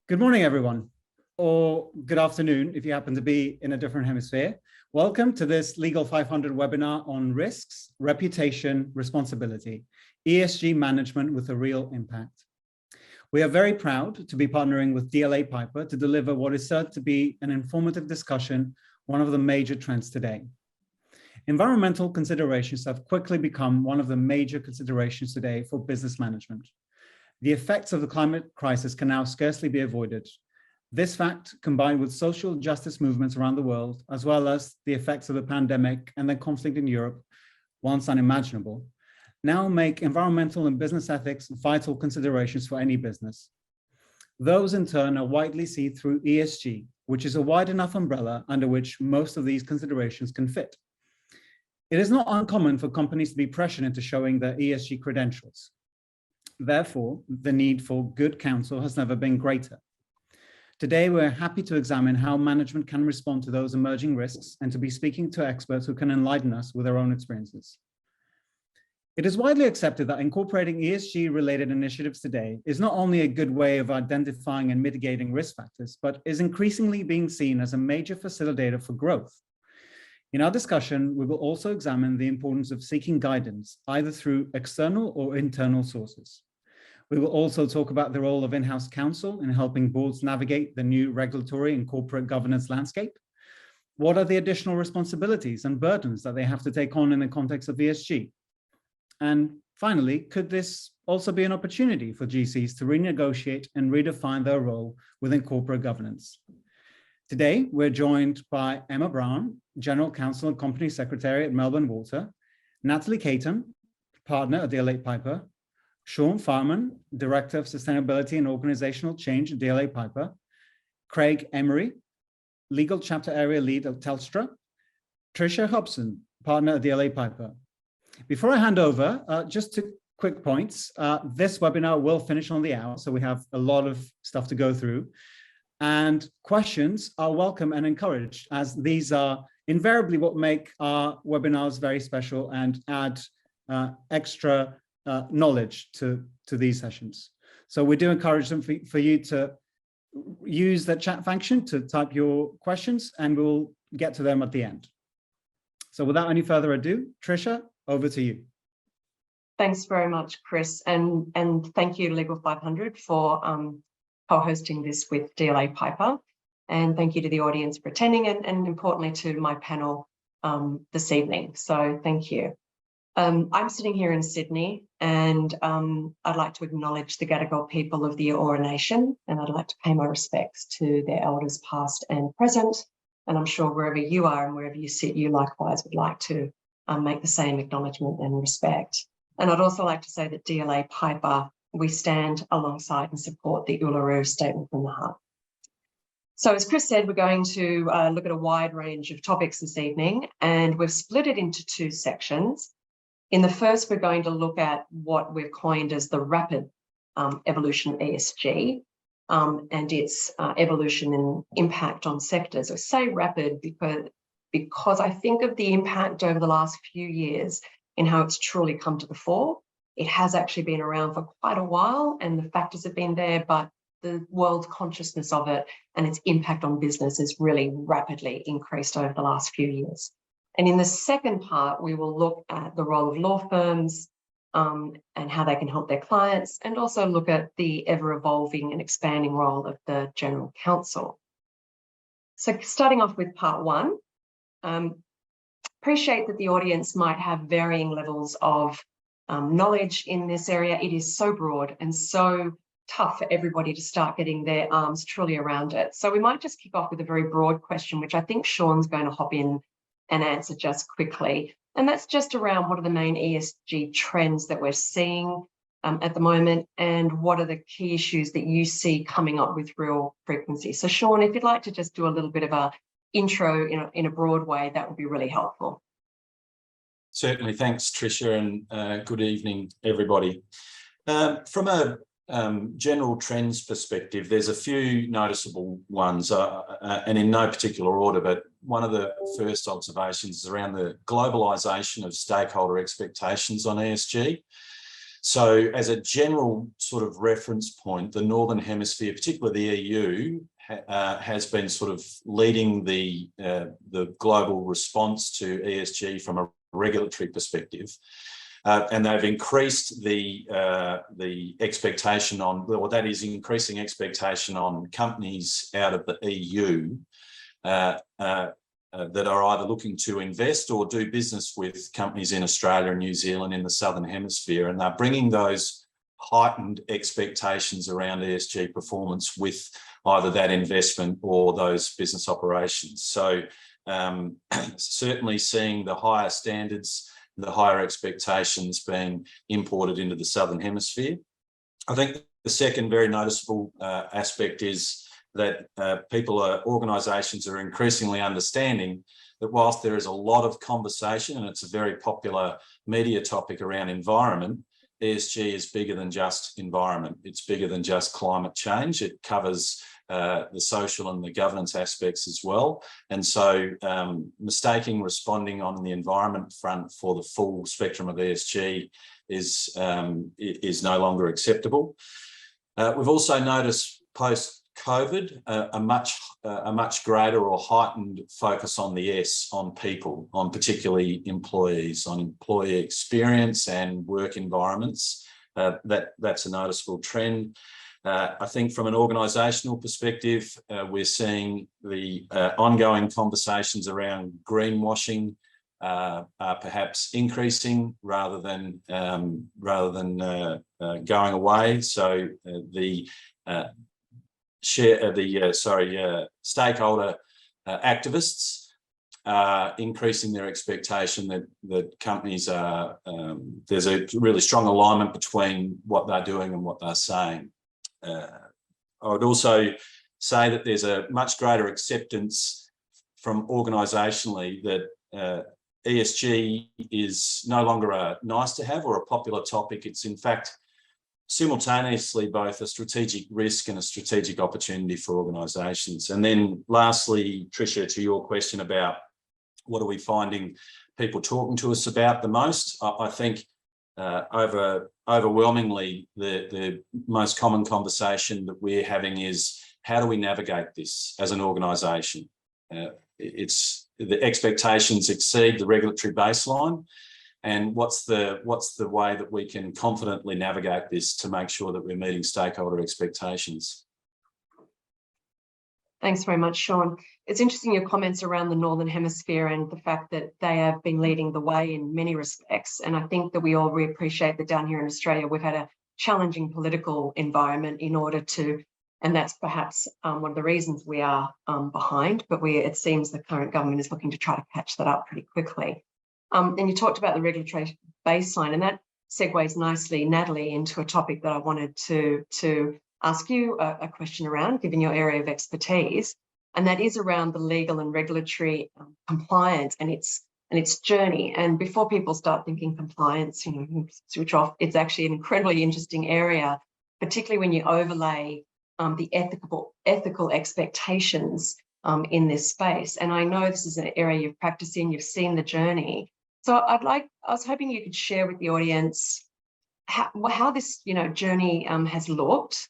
Good morning, everyone, or good afternoon if you happen to be in a different hemisphere. Welcome to this Legal 500 webinar on risks, reputation, responsibility, ESG management with a real impact. We are very proud to be partnering with DLA Piper to deliver what is certain to be an informative discussion, one of the major trends today. Environmental considerations have quickly become one of the major considerations today for business management. The effects of the climate crisis can now scarcely be avoided. This fact, combined with social justice movements around the world, as well as the effects of the pandemic and the conflict in Europe, once unimaginable, now make environmental and business ethics vital considerations for any business. Those in turn are widely seen through ESG, which is a wide enough umbrella under which most of these considerations can fit. It is not uncommon for companies to be pressured into showing their ESG credentials. Therefore, the need for good counsel has never been greater. Today, we're happy to examine how management can respond to those emerging risks and to be speaking to experts who can enlighten us with their own experiences. It is widely accepted that incorporating ESG-related initiatives today is not only a good way of identifying and mitigating risk factors, but is increasingly being seen as a major facilitator for growth. In our discussion, we will also examine the importance of seeking guidance, either through external or internal sources. We will also talk about the role of in-house counsel in helping boards navigate the new regulatory and corporate governance landscape. What are the additional responsibilities and burdens that they have to take on in the context of ESG? And finally, could this also be an opportunity for GCs to renegotiate and redefine their role within corporate governance? Today, we're joined by Emma Brown, General Counsel and Company Secretary at Melbourne Water, Natalie Caton, Partner at DLA Piper, Sean Farman, Director of Sustainability and Organizational Change at DLA Piper, Craig Emery, Legal Chapter Area Lead at Telstra, Tricia Hobson, Partner at DLA Piper. Before I hand over, just 2 quick points. This webinar will finish on the hour, so we have a lot of stuff to go through. And questions are welcome and encouraged, as these are invariably what make our webinars very special and add extra knowledge to these sessions. So we do encourage them for you to use the chat function to type your questions, and we'll get to them at the end. So without any further ado, Tricia, over to you. Thanks very much, Chris, and thank you, Legal 500, for co-hosting this with DLA Piper. And thank you to the audience for attending, and importantly to my panel this evening. So thank you. I'm sitting here in Sydney, and I'd like to acknowledge the Gadigal people of the Eora Nation, and I'd like to pay my respects to their elders past and present. And I'm sure wherever you are and wherever you sit, you likewise would like to make the same acknowledgement and respect. And I'd also like to say that DLA Piper, we stand alongside and support the Uluru Statement from the Heart. So as Chris said, we're going to look at a wide range of topics this evening, and we've split it into 2 sections. In the first, we're going to look at what we've coined as the rapid evolution of ESG and its evolution and impact on sectors. I say rapid because I think of the impact over the last few years in how it's truly come to the fore. It has actually been around for quite a while, and the factors have been there, but the world consciousness of it and its impact on business has really rapidly increased over the last few years. And in the second part, we will look at the role of law firms and how they can help their clients, and also look at the ever-evolving and expanding role of the General Counsel. So starting off with part 1, appreciate that the audience might have varying levels of knowledge in this area. It is so broad and so tough for everybody to start getting their arms truly around it. So we might just kick off with a very broad question, which I think Sean's going to hop in and answer just quickly. And that's just around what are the main ESG trends that we're seeing at the moment, and what are the key issues that you see coming up with real frequency. So Sean, if you'd like to just do a little bit of a intro in a broad way, that would be really helpful. Certainly, thanks, Tricia, and good evening, everybody. From a general trends perspective, there's a few noticeable ones, and in no particular order, but one of the first observations is around the globalization of stakeholder expectations on ESG. So as a general sort of reference point, the Northern Hemisphere, particularly the EU, has been sort of leading the global response to ESG from a regulatory perspective. And they've increased the expectation on, or that is increasing expectation on companies out of the EU that are either looking to invest or do business with companies in Australia and New Zealand in the Southern Hemisphere. And they're bringing those heightened expectations around ESG performance with either that investment or those business operations. So certainly seeing the higher standards, the higher expectations being imported into the Southern Hemisphere. I think the second very noticeable aspect is that organisations are increasingly understanding that whilst there is a lot of conversation and it's a very popular media topic around environment, ESG is bigger than just environment. It's bigger than just climate change. It covers the social and the governance aspects as well. And so mistaking responding on the environment front for the full spectrum of ESG is no longer acceptable. We've also noticed post-COVID a much greater or heightened focus on the S, on people, on particularly employees, on employee experience and work environments. That's a noticeable trend. I think from an organisational perspective, we're seeing the ongoing conversations around greenwashing are perhaps increasing rather than going away. So the stakeholder activists are increasing their expectation that companies are, there's a really strong alignment between what they're doing and what they're saying. I would also say that there's a much greater acceptance from organisationally that ESG is no longer a nice to have or a popular topic. It's in fact simultaneously both a strategic risk and a strategic opportunity for organisations. And then lastly, Tricia, to your question about what are we finding people talking to us about the most, I think overwhelmingly the most common conversation that we're having is how do we navigate this as an organisation? It's the expectations exceed the regulatory baseline, and what's the way that we can confidently navigate this to make sure that we're meeting stakeholder expectations? Thanks very much, Sean. It's interesting your comments around the Northern Hemisphere and the fact that they have been leading the way in many respects. And I think that we all really appreciate that down here in Australia, we've had a challenging political environment in order to, and that's perhaps one of the reasons we are behind, but it seems the current government is looking to try to catch that up pretty quickly. And you talked about the regulatory baseline, and that segues nicely, Natalie, into a topic that I wanted to ask you a question around, given your area of expertise, and that is around the legal and regulatory compliance and its journey. And before people start thinking compliance, switch off, it's actually an incredibly interesting area, particularly when you overlay the ethical expectations in this space. And I know this is an area you've practiced in, you've seen the journey. So I was hoping you could share with the audience how this journey has looked,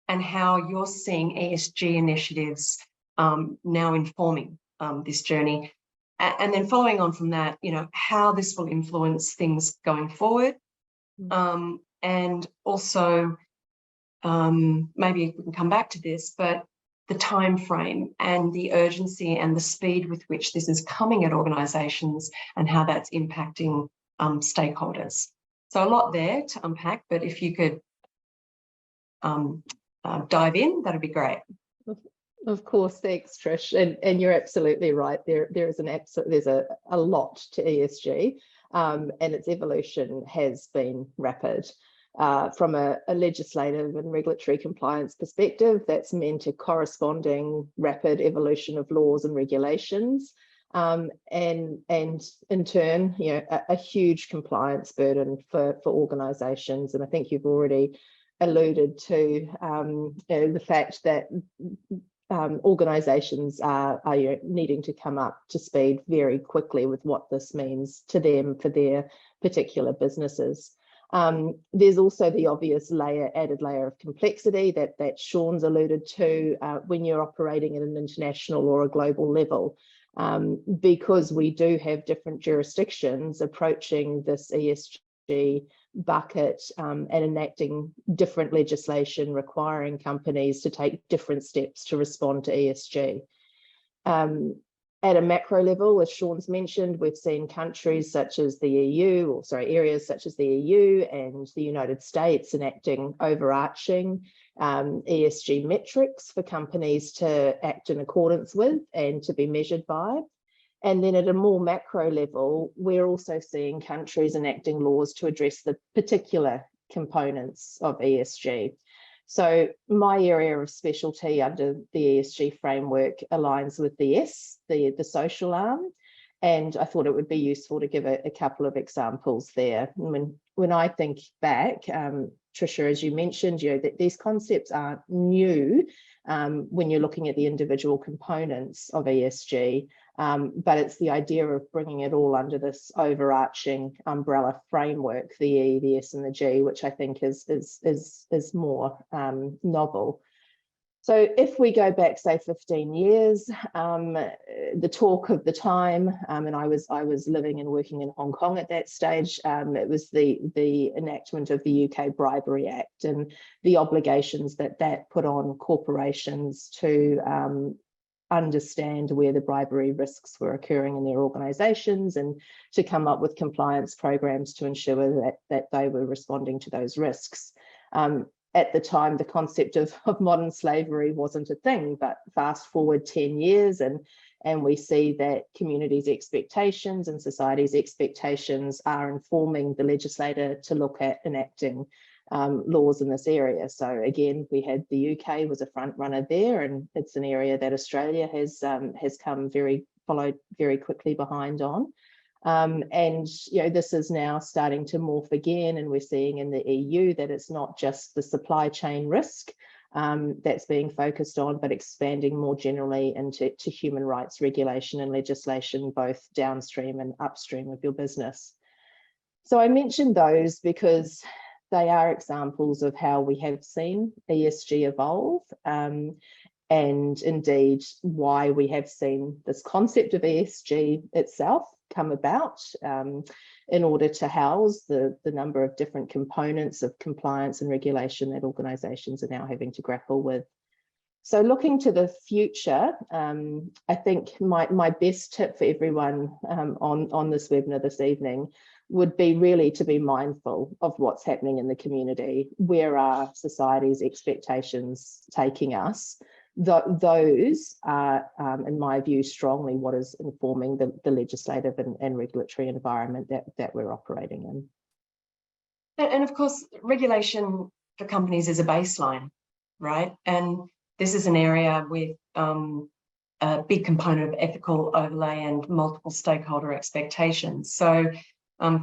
and how you're seeing ESG initiatives now informing this journey. And then following on from that, how this will influence things going forward. And also, maybe we can come back to this, but the time frame and the urgency and the speed with which this is coming at organisations and how that's impacting stakeholders. So a lot there to unpack, but if you could dive in, that'd be great. Of course, thanks, Trish, and you're absolutely right. There's a lot to ESG, and its evolution has been rapid. From a legislative and regulatory compliance perspective, that's meant a corresponding rapid evolution of laws and regulations, and in turn, a huge compliance burden for organisations. And I think you've already alluded to the fact that organisations are needing to come up to speed very quickly with what this means to them for their particular businesses. There's also the obvious added layer of complexity that Sean's alluded to when you're operating at an international or a global level. Because we do have different jurisdictions approaching this ESG bucket and enacting different legislation requiring companies to take different steps to respond to ESG. At a macro level, as Sean's mentioned, we've seen countries such as the EU, or sorry, areas such as the EU and the United States enacting overarching ESG metrics for companies to act in accordance with and to be measured by. And then at a more macro level, we're also seeing countries enacting laws to address the particular components of ESG. So my area of specialty under the ESG framework aligns with the S, the social arm, and I thought it would be useful to give a couple of examples there. When I think back, Tricia, as you mentioned, that these concepts aren't new when you're looking at the individual components of ESG, but it's the idea of bringing it all under this overarching umbrella framework, the E, the S, and the G, which I think is more novel. So if we go back, say, 15 years, the talk of the time, and I was living and working in Hong Kong at that stage, it was the enactment of the UK Bribery Act and the obligations that put on corporations to understand where the bribery risks were occurring in their organisations and to come up with compliance programs to ensure that they were responding to those risks. At the time, the concept of modern slavery wasn't a thing, but fast forward 10 years and we see that communities' expectations and society's expectations are informing the legislator to look at enacting laws in this area. So again, we had the UK was a front runner there, and it's an area that Australia has followed very quickly behind on. And this is now starting to morph again, and we're seeing in the EU that it's not just the supply chain risk that's being focused on, but expanding more generally into human rights regulation and legislation, both downstream and upstream of your business. So I mentioned those because they are examples of how we have seen ESG evolve, and indeed why we have seen this concept of ESG itself come about in order to house the number of different components of compliance and regulation that organisations are now having to grapple with. So looking to the future, I think my best tip for everyone on this webinar this evening would be really to be mindful of what's happening in the community. Where are society's expectations taking us? Those are, in my view, strongly what is informing the legislative and regulatory environment that we're operating in. And of course, regulation for companies is a baseline, right? And this is an area with a big component of ethical overlay and multiple stakeholder expectations. So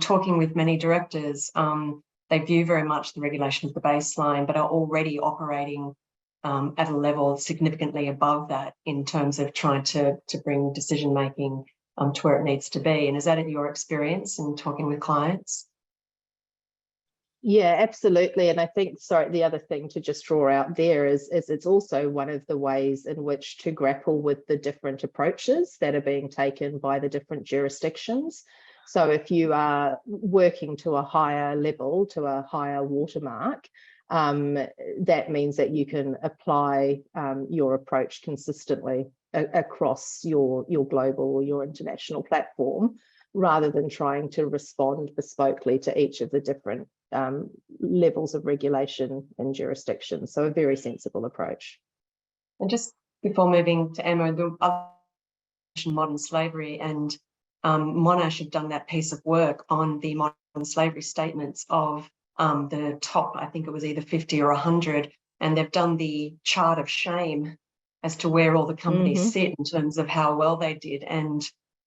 talking with many directors, they view very much the regulation as the baseline, but are already operating at a level significantly above that in terms of trying to bring decision-making to where it needs to be. And is that in your experience in talking with clients? Yeah, absolutely. And I think, the other thing to just draw out there is it's also one of the ways in which to grapple with the different approaches that are being taken by the different jurisdictions. So if you are working to a higher level, to a higher watermark, that means that you can apply your approach consistently across your global or your international platform, rather than trying to respond bespokely to each of the different levels of regulation and jurisdiction. So a very sensible approach. And just before moving to Emma, the other modern slavery, and Monash have done that piece of work on the modern slavery statements of the top, I think it was either 50 or 100, and they've done the chart of shame as to where all the companies sit in terms of how well they did. And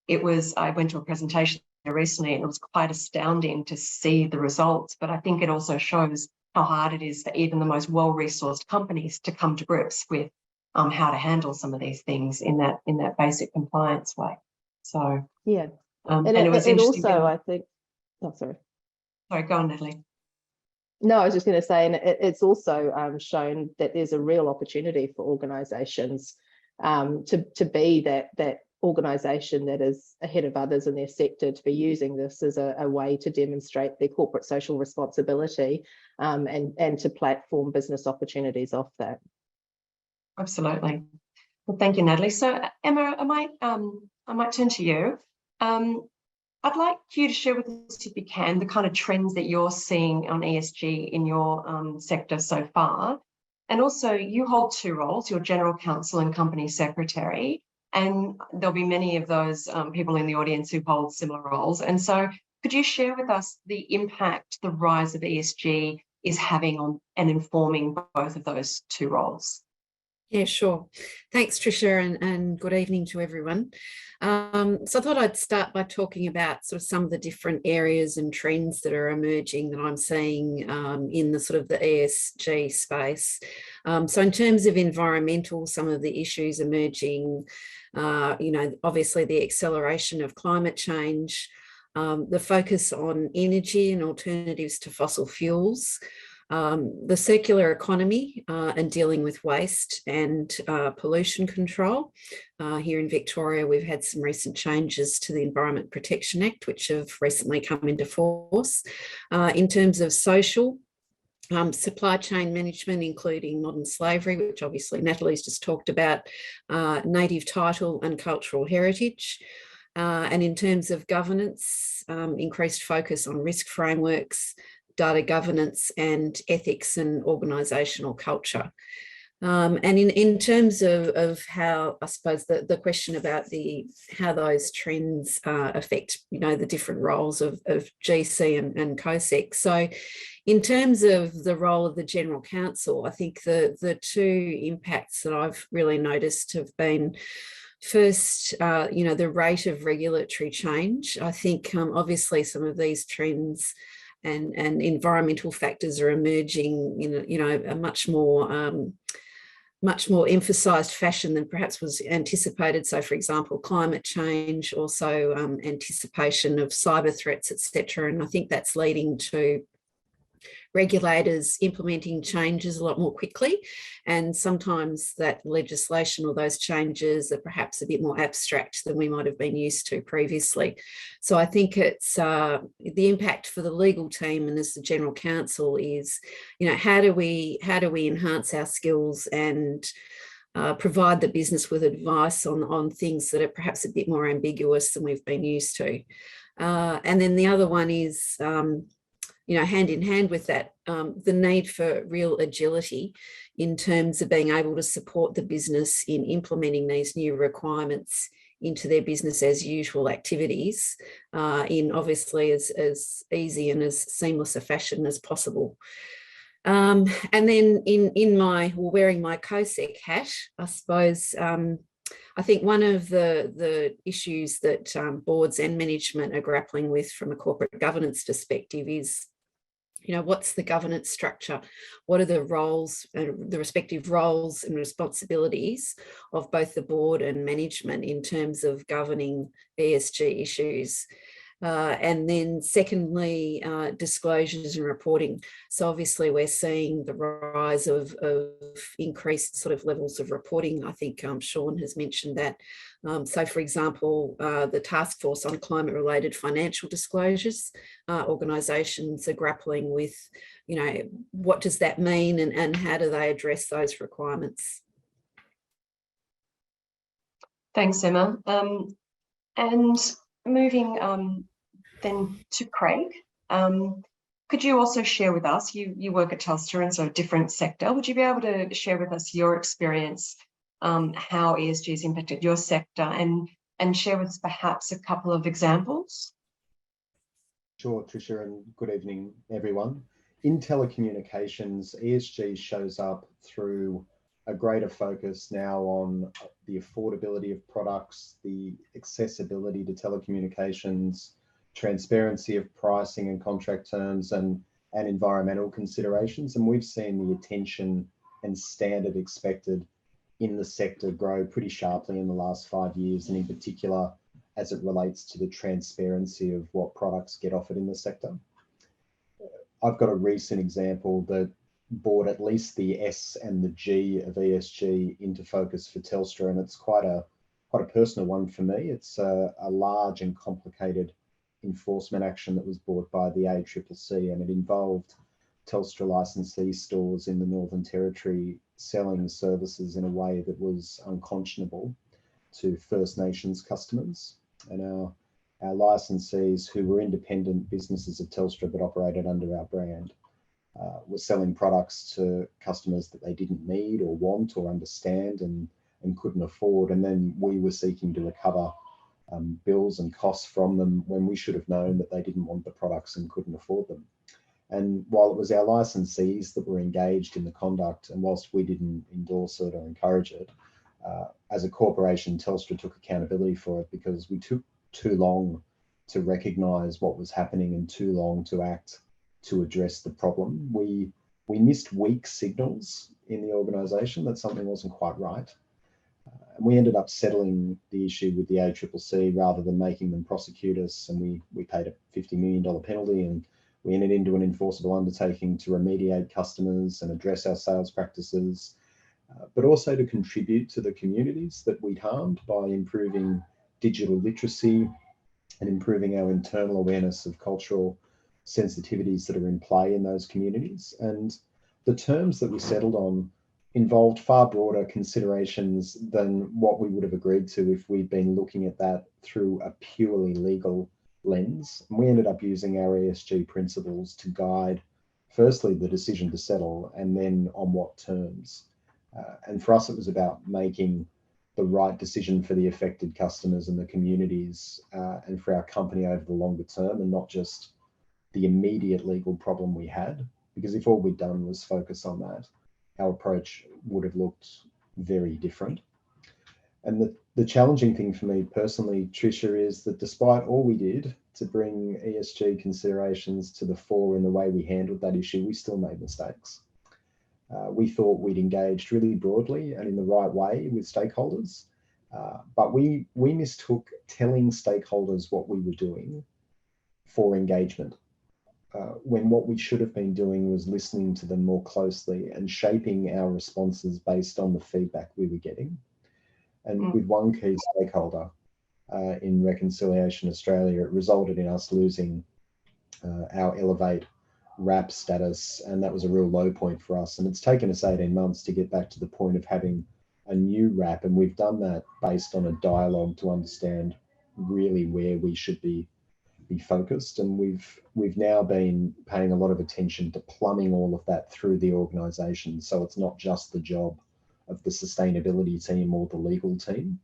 I went to a presentation recently, and it was quite astounding to see the results. But I think it also shows how hard it is for even the most well-resourced companies to come to grips with how to handle some of these things in that basic compliance way. So yeah, and it was and interesting. also I think, sorry, go on, Natalie. No, I was just going to say, and it's also shown that there's a real opportunity for organisations to be that organisation that is ahead of others in their sector, to be using this as a way to demonstrate their corporate social responsibility and to platform business opportunities off that. Absolutely. Well, thank you, Natalie. So, Emma, I might turn to you. I'd like you to share with us, if you can, the kind of trends that you're seeing on ESG in your sector so far. And also, you hold two roles, your General Counsel and Company Secretary, and there'll be many of those people in the audience who hold similar roles. And so could you share with us the impact the rise of ESG is having on and informing both of those two roles? Yeah, sure. Thanks, Tricia, and good evening to everyone. So I thought I'd start by talking about sort of some of the different areas and trends that are emerging that I'm seeing in the sort of the ESG space. So in terms of environmental, some of the issues emerging, obviously the acceleration of climate change, the focus on energy and alternatives to fossil fuels, the circular economy and dealing with waste and pollution control. Here in Victoria, we've had some recent changes to the Environment Protection Act, which have recently come into force. In terms of social, supply chain management, including modern slavery, which obviously Natalie's just talked about, native title and cultural heritage. And in terms of governance, increased focus on risk frameworks, data governance and ethics and organisational culture. And in terms of how, I suppose, the question about how those trends affect, the different roles of GC and COSEC. So in terms of the role of the General Counsel, I think the two impacts that I've really noticed have been, first, the rate of regulatory change. I think obviously some of these trends and environmental factors are emerging in a much more emphasised fashion than perhaps was anticipated. So, for example, climate change, also anticipation of cyber threats, etc. And I think that's leading to regulators implementing changes a lot more quickly, and sometimes that legislation or those changes are perhaps a bit more abstract than we might have been used to previously. So I think it's the impact for the legal team and as the General Counsel is, how do we enhance our skills and provide the business with advice on things that are perhaps a bit more ambiguous than we've been used to. And then the other one is hand in hand with that, the need for real agility in terms of being able to support the business in implementing these new requirements into their business as usual activities in obviously as easy and as seamless a fashion as possible. And then wearing my COSEC hat, I suppose, I think one of the issues that boards and management are grappling with from a corporate governance perspective is, what's the governance structure? What are the roles, the respective roles and responsibilities of both the board and management in terms of governing ESG issues? And then secondly, disclosures and reporting. So obviously we're seeing the rise of increased sort of levels of reporting. I think Sean has mentioned that. So for example, the Task Force on Climate Related Financial Disclosures, organisations are grappling with, what does that mean and how do they address those requirements? Thanks, Emma. And moving then to Craig, could you also share with us, you work at Telstra and so a different sector, would you be able to share with us your experience, how ESG has impacted your sector and share with us perhaps a couple of examples? Sure, Tricia, and good evening, everyone. In telecommunications, ESG shows up through a greater focus now on the affordability of products, the accessibility to telecommunications, transparency of pricing and contract terms, and environmental considerations. And we've seen the attention and standard expected in the sector grow pretty sharply in the last 5 years, and in particular, as it relates to the transparency of what products get offered in the sector. I've got a recent example that brought at least the S and the G of ESG into focus for Telstra, and it's quite a personal one for me. It's a large and complicated enforcement action that was brought by the ACCC, and it involved Telstra licensee stores in the Northern Territory selling services in a way that was unconscionable to First Nations customers. And our licensees, who were independent businesses of Telstra but operated under our brand, were selling products to customers that they didn't need or want or understand and couldn't afford. And then we were seeking to recover bills and costs from them when we should have known that they didn't want the products and couldn't afford them. And while it was our licensees that were engaged in the conduct, and whilst we didn't endorse it or encourage it, as a corporation, Telstra took accountability for it because we took too long to recognise what was happening and too long to act to address the problem. We missed weak signals in the organisation that something wasn't quite right. And we ended up settling the issue with the ACCC rather than making them prosecute us. And we paid a $50 million penalty, and we entered into an enforceable undertaking to remediate customers and address our sales practices, but also to contribute to the communities that we'd harmed by improving digital literacy and improving our internal awareness of cultural sensitivities that are in play in those communities. And the terms that we settled on involved far broader considerations than what we would have agreed to if we'd been looking at that through a purely legal lens. And we ended up using our ESG principles to guide, firstly, the decision to settle, and then on what terms. And for us, it was about making the right decision for the affected customers and the communities, and for our company over the longer term, and not just the immediate legal problem we had. Because if all we'd done was focus on that, our approach would have looked very different. And the challenging thing for me personally, Tricia, is that despite all we did to bring ESG considerations to the fore in the way we handled that issue, we still made mistakes. We thought we'd engaged really broadly and in the right way with stakeholders, but we mistook telling stakeholders what we were doing for engagement, when what we should have been doing was listening to them more closely and shaping our responses based on the feedback we were getting. And with one key stakeholder in Reconciliation Australia, it resulted in us losing our Elevate RAP status, and that was a real low point for us. And it's taken us 18 months to get back to the point of having a new RAP, and we've done that based on a dialogue to understand really where we should be focused. And we've now been paying a lot of attention to plumbing all of that through the organisation, so it's not just the job of the sustainability team or the legal team.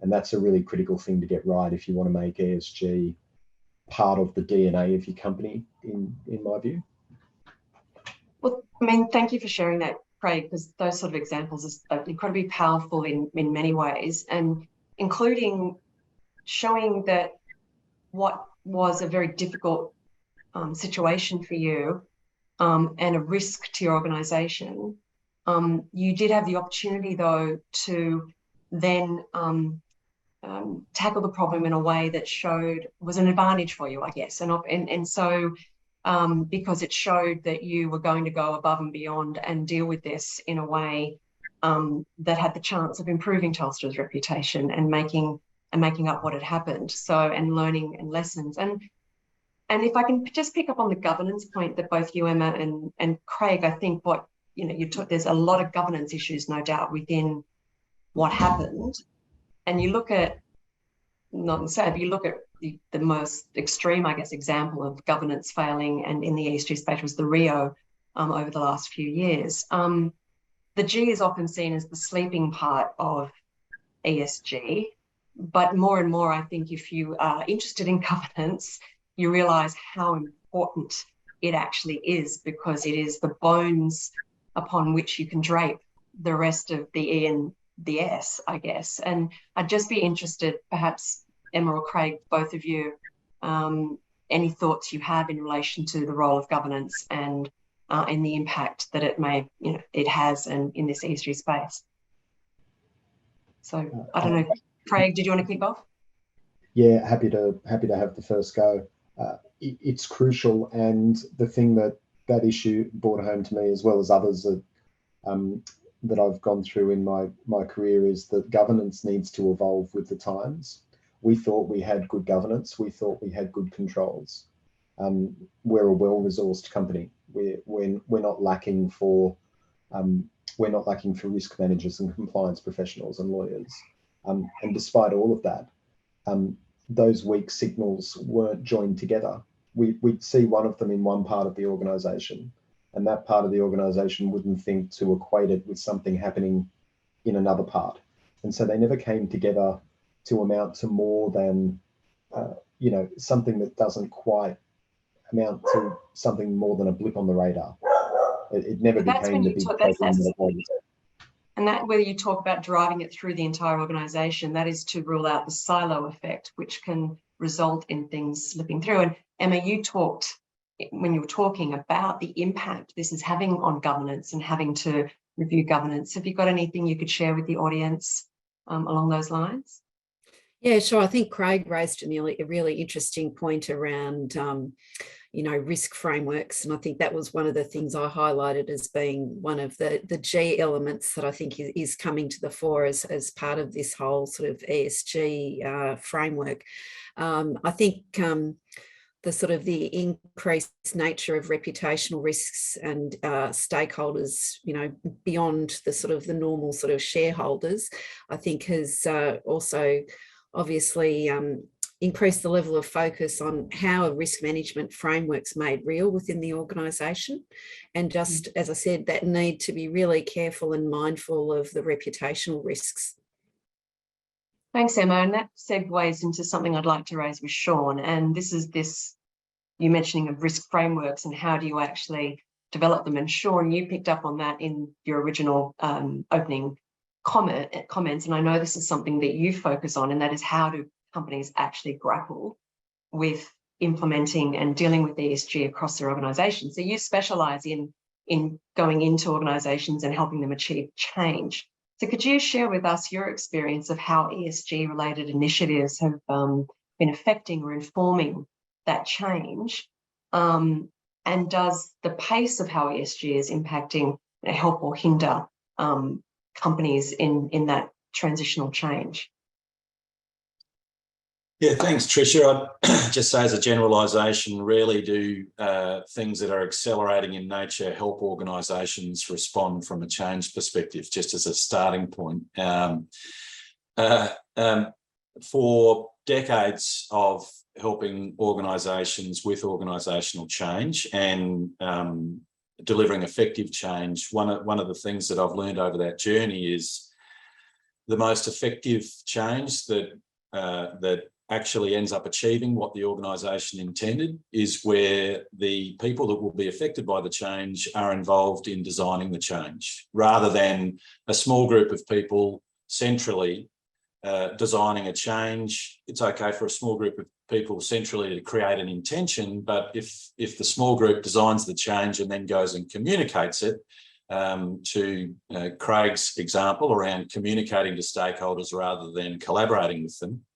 And that's a really critical thing to get right if you want to make ESG part of the DNA of your company, in my view. Well, I mean, thank you for sharing that, Craig, because those sort of examples are incredibly powerful in many ways, and including showing that what was a very difficult situation for you and a risk to your organisation, you did have the opportunity, though, to then tackle the problem in a way that was an advantage for you, I guess. And so because it showed that you were going to go above and beyond and deal with this in a way that had the chance of improving Telstra's reputation and making up what had happened. So, and learning and lessons. And if I can just pick up on the governance point that both you, Emma, and Craig, I think there's a lot of governance issues, no doubt, within what happened. And you look at, not sad, you look at the most extreme, I guess, example of governance failing, and in the ESG space was the Rio over the last few years. The G is often seen as the sleeping part of ESG, but more and more, I think, if you are interested in governance, you realise how important it actually is, because it is the bones upon which you can drape the rest of the E and the S, I guess. And I'd just be interested, perhaps Emma or Craig, both of you, any thoughts you have in relation to the role of governance and the impact that it has in this ESG space. So I don't know, Craig, did you want to kick off? Yeah, happy to have the first go. It's crucial, and the thing that that issue brought home to me, as well as others that that I've gone through in my career, is that governance needs to evolve with the times. We thought we had good governance. We thought we had good controls. We're a well-resourced company. We're not lacking for risk managers and compliance professionals and lawyers. And despite all of that, those weak signals weren't joined together. We'd see one of them in one part of the organisation, and that part of the organisation wouldn't think to equate it with something happening in another part. And so they never came together to amount to more than, something that doesn't quite amount to something more than a blip on the radar. It never became the big problem that it was. And that, whether you talk about driving it through the entire organisation, that is to rule out the silo effect, which can result in things slipping through. And Emma, you talked, when you were talking about the impact this is having on governance and having to review governance. Have you got anything you could share with the audience along those lines? Yeah, sure. I think Craig raised a really interesting point around, risk frameworks. And I think that was one of the things I highlighted as being one of the G elements that I think is coming to the fore as part of this whole sort of ESG framework. I think the increased nature of reputational risks and stakeholders, beyond the normal sort of shareholders, I think has also obviously increase the level of focus on how a risk management framework's made real within the organisation. And just, as I said, that need to be really careful and mindful of the reputational risks. Thanks, Emma. And that segues into something I'd like to raise with Sean. And this is you mentioning of risk frameworks and how do you actually develop them. And Sean, you picked up on that in your original opening comments. And I know this is something that you focus on, and that is how do companies actually grapple with implementing and dealing with ESG across their organisation. So you specialise in going into organisations and helping them achieve change. So could you share with us your experience of how ESG related initiatives have been affecting or informing that change? And does the pace of how ESG is impacting help or hinder companies in that transitional change? Yeah, thanks, Tricia. I'd just say as a generalisation, rarely do things that are accelerating in nature help organisations respond from a change perspective, just as a starting point. For decades of helping organisations with organisational change and delivering effective change, one of the things that I've learned over that journey is the most effective change that actually ends up achieving what the organisation intended is where the people that will be affected by the change are involved in designing the change, rather than a small group of people centrally designing a change. It's okay for a small group of people centrally to create an intention, but if the small group designs the change and then goes and communicates it, to Craig's example around communicating to stakeholders rather than collaborating with them,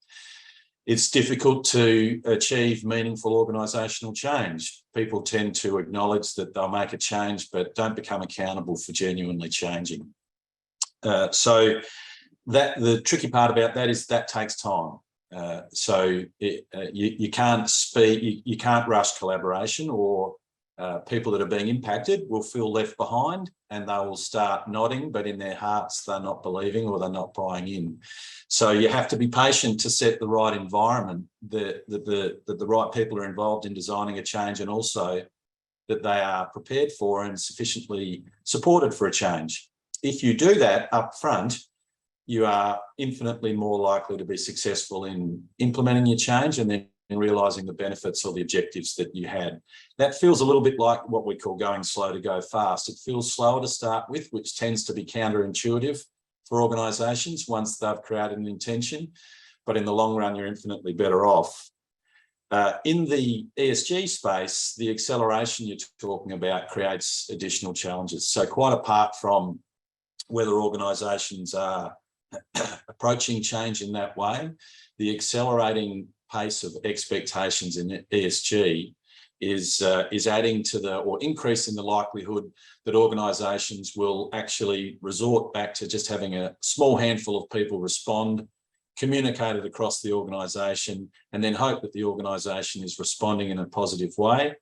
it's difficult to achieve meaningful organisational change. People tend to acknowledge that they'll make a change, but don't become accountable for genuinely changing. So the tricky part about that is that takes time. You can't rush collaboration, or people that are being impacted will feel left behind and they will start nodding, but in their hearts they're not believing or they're not buying in. So you have to be patient to set the right environment, that the right people are involved in designing a change, and also that they are prepared for and sufficiently supported for a change. If you do that up front, you are infinitely more likely to be successful in implementing your change and then realising the benefits or the objectives that you had. That feels a little bit like what we call going slow to go fast. It feels slower to start with, which tends to be counterintuitive for organisations once they've created an intention, but in the long run, you're infinitely better off. In the ESG space, the acceleration you're talking about creates additional challenges. So quite apart from whether organisations are approaching change in that way, the accelerating pace of expectations in ESG is adding to or increasing the likelihood that organisations will actually resort back to just having a small handful of people respond, communicate it across the organisation, and then hope that the organisation is responding in a positive way.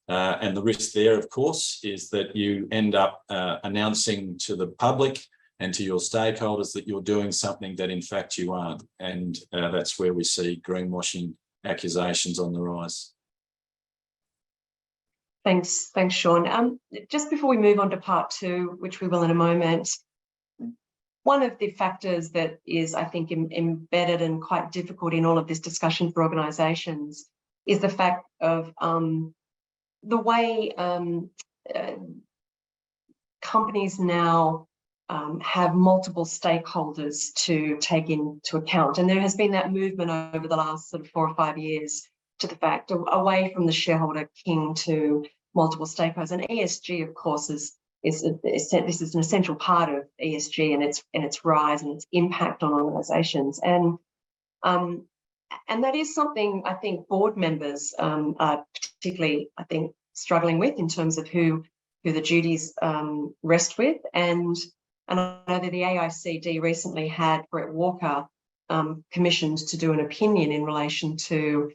And the risk there, of course, is that you end up announcing to the public and to your stakeholders that you're doing something that in fact you aren't. And that's where we see greenwashing accusations on the rise. Thanks, Sean. Just before we move on to part two, which we will in a moment, one of the factors that is, I think, embedded and quite difficult in all of this discussion for organisations is the fact of the way companies now have multiple stakeholders to take into account. And there has been that movement over the last sort of 4 or 5 years to the fact away from the shareholder king to multiple stakeholders. And ESG, of course, this is an essential part of ESG and its rise and its impact on organisations. And that is something I think board members are particularly, I think, struggling with in terms of who the duties rest with. And I know that the AICD recently had Brett Walker commissioned to do an opinion in relation to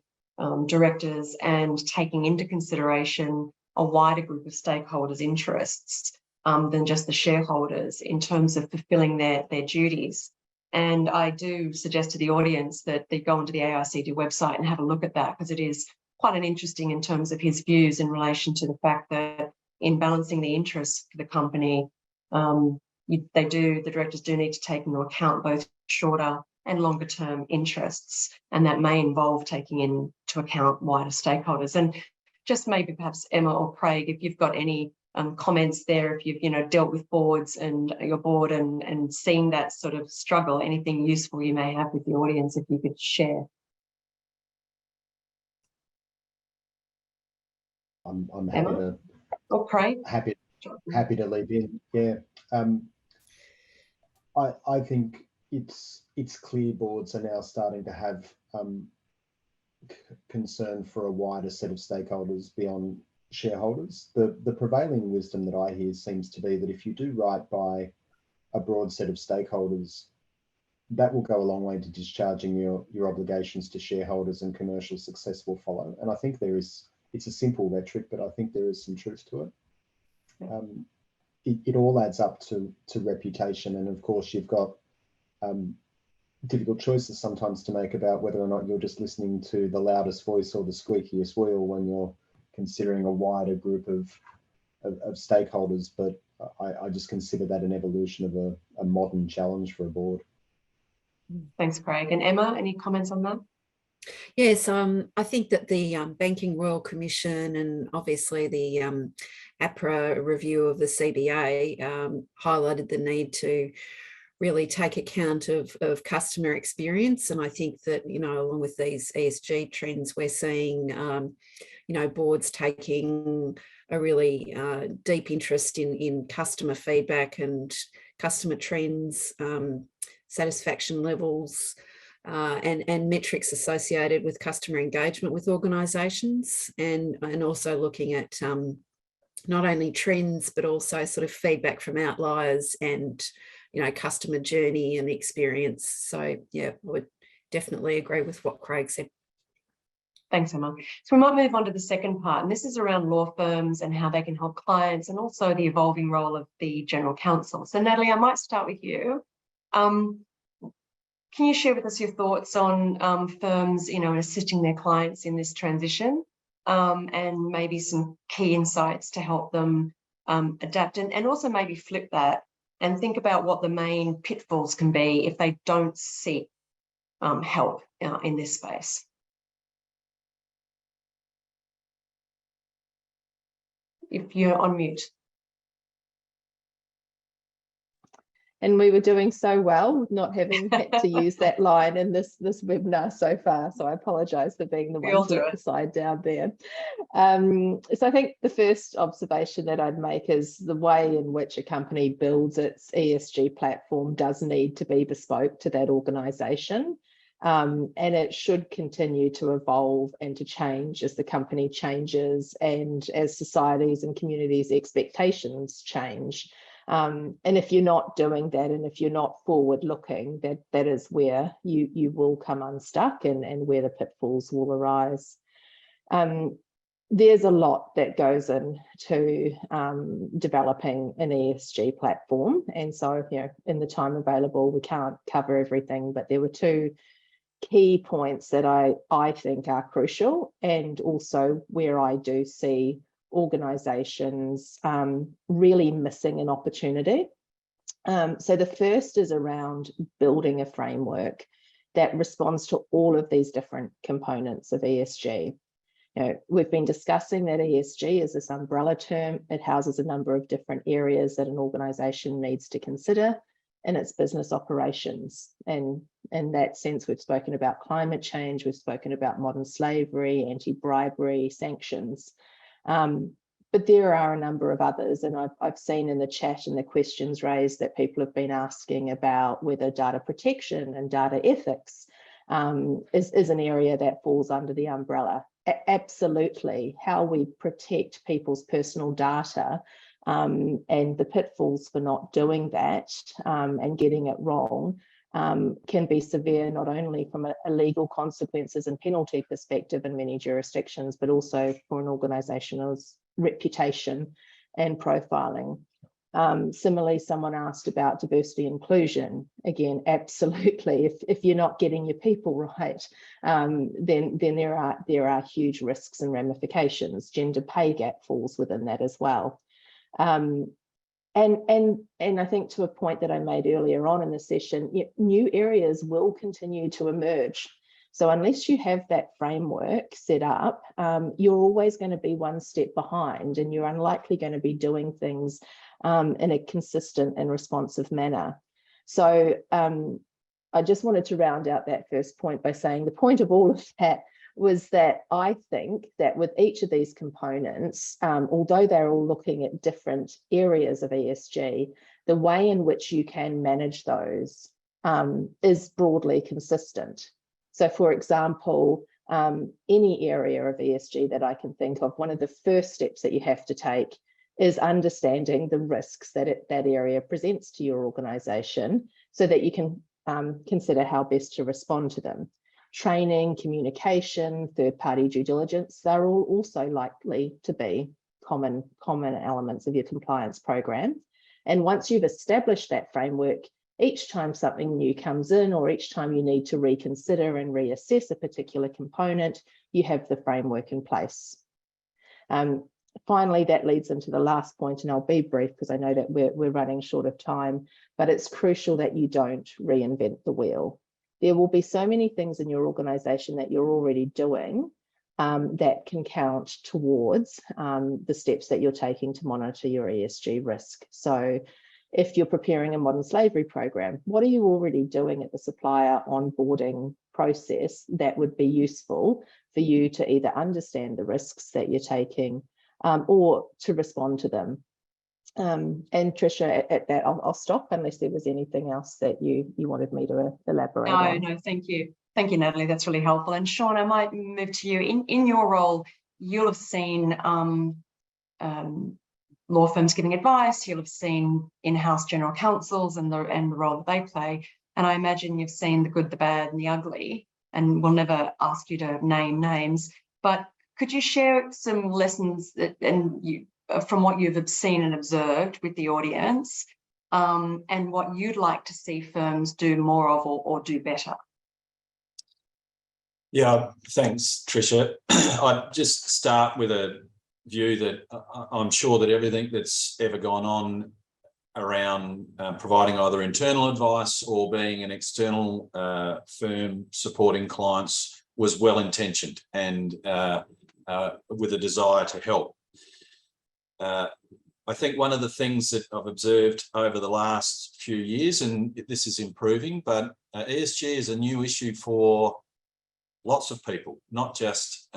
directors and taking into consideration a wider group of stakeholders' interests than just the shareholders in terms of fulfilling their duties. And I do suggest to the audience that they go onto the AICD website and have a look at that, because it is quite an interesting in terms of his views in relation to the fact that in balancing the interests for the company, the directors do need to take into account both shorter and longer term interests, and that may involve taking into account wider stakeholders. And just maybe perhaps Emma or Craig, if you've got any comments there, if you've dealt with boards and your board and seen that sort of struggle, anything useful you may have with the audience, if you could share. I'm happy Emma? to. Or Craig? Happy to leave in. Yeah. I think it's clear boards are now starting to have concern for a wider set of stakeholders beyond shareholders. The prevailing wisdom that I hear seems to be that if you do right by a broad set of stakeholders, that will go a long way to discharging your obligations to shareholders, and commercial success will follow. And I think it's a simple rhetoric, but I think there is some truth to it. It all adds up to reputation, and of course you've got difficult choices sometimes to make about whether or not you're just listening to the loudest voice or the squeakiest wheel when you're considering a wider group of stakeholders. But I just consider that an evolution of a modern challenge for a board. Thanks, Craig. And Emma, any comments on that? Yes, I think that the Banking Royal Commission and obviously the APRA review of the CBA highlighted the need to really take account of customer experience. And I think that, along with these ESG trends, we're seeing, boards taking a really deep interest in customer feedback and customer trends, satisfaction levels, and metrics associated with customer engagement with organisations, and also looking at not only trends, but also sort of feedback from outliers and, customer journey and experience. So, yeah, I would definitely agree with what Craig said. Thanks, Emma. So we might move on to the second part, and this is around law firms and how they can help clients, and also the evolving role of the General Counsel. So, Natalie, I might start with you. Can you share with us your thoughts on firms, assisting their clients in this transition, and maybe some key insights to help them adapt, and also maybe flip that and think about what the main pitfalls can be if they don't seek help in this space? If you're on mute. And we were doing so well not having had to use that line in this webinar so far. So I apologise for being the one to let the side down there. So I think the first observation that I'd make is the way in which a company builds its ESG platform does need to be bespoke to that organisation. And it should continue to evolve and to change as the company changes and as societies and communities' expectations change. And if you're not doing that, and if you're not forward looking, that is where you will come unstuck and where the pitfalls will arise. There's a lot that goes into developing an ESG platform. And so, in the time available, we can't cover everything, but there were two key points that I think are crucial, and also where I do see organisations really missing an opportunity. So the first is around building a framework that responds to all of these different components of ESG. We've been discussing that ESG is this umbrella term. It houses a number of different areas that an organisation needs to consider in its business operations. And in that sense, we've spoken about climate change, we've spoken about modern slavery, anti-bribery, sanctions. But there are a number of others, and I've seen in the chat and the questions raised that people have been asking about whether data protection and data ethics is an area that falls under the umbrella. Absolutely. How we protect people's personal data and the pitfalls for not doing that and getting it wrong can be severe, not only from a legal consequences and penalty perspective in many jurisdictions, but also for an organisation's reputation and profiling. Similarly, someone asked about diversity inclusion. Again, absolutely. If you're not getting your people right, then there are huge risks and ramifications. Gender pay gap falls within that as well. And I think, to a point that I made earlier on in the session, new areas will continue to emerge. So unless you have that framework set up, you're always going to be one step behind, and you're unlikely going to be doing things in a consistent and responsive manner. So I just wanted to round out that first point by saying the point of all of that was that I think that with each of these components, although they're all looking at different areas of ESG, the way in which you can manage those is broadly consistent. So, for example, any area of ESG that I can think of, one of the first steps that you have to take is understanding the risks that that area presents to your organisation, so that you can consider how best to respond to them. Training, communication, third-party due diligence, they're all also likely to be common elements of your compliance program. And once you've established that framework, each time something new comes in, or each time you need to reconsider and reassess a particular component, you have the framework in place. Finally, that leads into the last point, and I'll be brief because I know that we're running short of time, but it's crucial that you don't reinvent the wheel. There will be so many things in your organisation that you're already doing that can count towards the steps that you're taking to monitor your ESG risk. So if you're preparing a modern slavery program, what are you already doing at the supplier onboarding process that would be useful for you to either understand the risks that you're taking or to respond to them? And Tricia, at that, I'll stop unless there was anything else that you wanted me to elaborate on. No, thank you. Thank you, Natalie. That's really helpful. And Sean, I might move to you. In your role, you'll have seen law firms giving advice. You'll have seen in-house general counsels and the role that they play. And I imagine you've seen the good, the bad, and the ugly. And we'll never ask you to name names, but could you share some lessons from what you've seen and observed with the audience, and what you'd like to see firms do more of or do better? Yeah, thanks, Tricia. I'd just start with a view that I'm sure that everything that's ever gone on around providing either internal advice or being an external firm supporting clients was well-intentioned and with a desire to help. I think one of the things that I've observed over the last few years, and this is improving, but ESG is a new issue for lots of people, not just